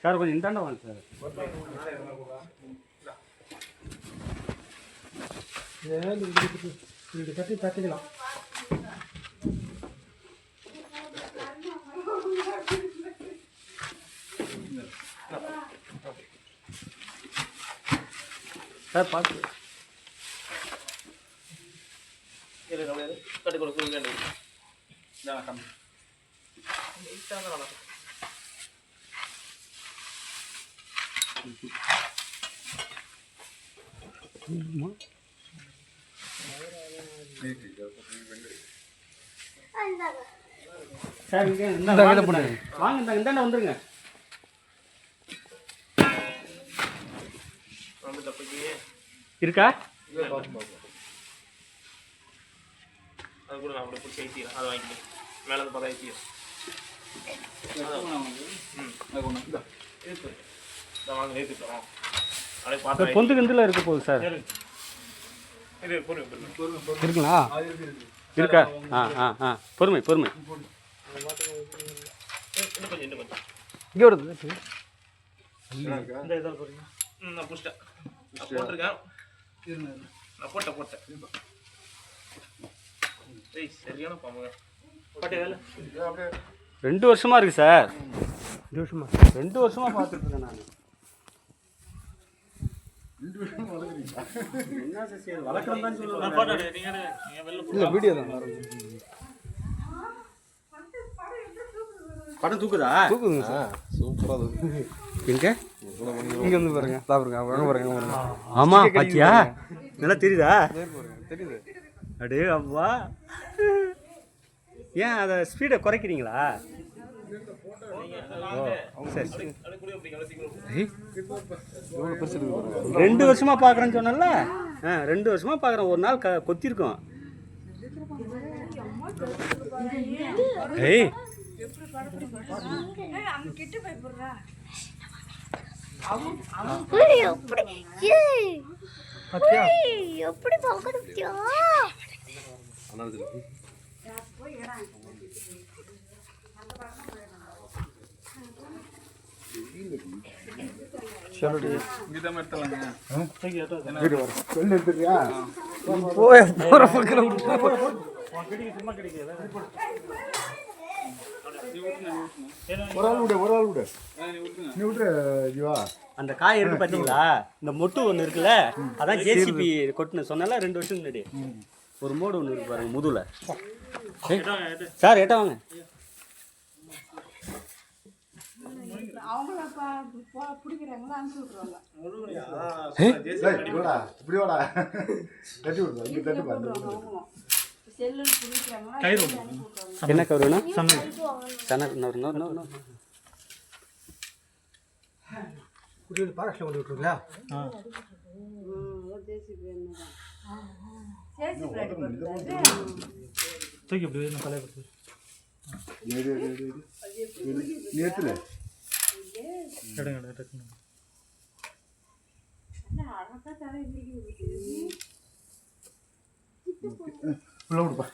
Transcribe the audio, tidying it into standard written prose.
Sir கொஞ்சம் இந்தாண்ட வாங்க சார். இது கட்டி தட்டிக்கலாம். சார் பார்த்து கட்டி கொடுக்க வேண்டியது சார் இங்கே வாங்க இந்தாண்ட வந்துருங்க. இருக்கா அது கூட நான் அப்படி பிடிச்சி ஏற்றிக்கிறேன். அதை வாங்கிக்கிறேன். மேலே பார்த்தா ஏற்றிக்கிறேன். வாங்க ஏற்றிட்டோம். அப்படியே பார்த்து பொந்து கிந்தில் இருக்க போகுது சார். இருக்குங்களா? இருக்கா? பொறுமை பொறுமை. இன்னும் கொஞ்சம் இங்கே வருது. இந்த இதில் போகிறீங்க. நான் பிடிச்சிட்டேன். நான் போட்டிருக்கேன். நான் போட்டேன். சரியான பாம்புங்க. 2 வருஷமா இருக்கு சார். 2 வருஷமா பார்த்துட்டு இருக்கேன் நான். 2 வருஷமா வளர்க்குறீங்களா? என்ன சார் வளர்க்குறேன் தான் சொல்லுவேன். இல்லை வீடியோ தான் படம் தூக்குதுங்க சார். சூப்பராக தூக்கு. இங்கே வந்து பாருங்க. பாருங்க. ஆமாம் பாத்தியா? நல்லா தெரியுதா? தெரியுது. அடே அவ்வா. ஏன் அதை ஸ்பீடை குறைக்கிறீங்களா? ஓ சரி சரி. 2 வருஷமா பார்க்குறேன்னு சொன்னல. 2 வருஷமா பார்க்குறேன். ஒரு நாள் கொத்திருக்கோம். ஏய் எப்படி பார்க்கறியா? அந்த காய் இருக்கு பாத்தீங்களா? இந்த மொட்டு ஒன்று இருக்குல்ல, அதான் ஜேசிபி கொட்டுன்னு சொன்னால 2 வருஷம் முன்னாடி. ஒரு மோடு ஒன்று இருக்கு பாருங்க முதுல. சார் எட்ட வாங்க. என்ன கவர் வேணும்? உள்ள விடுப்பா.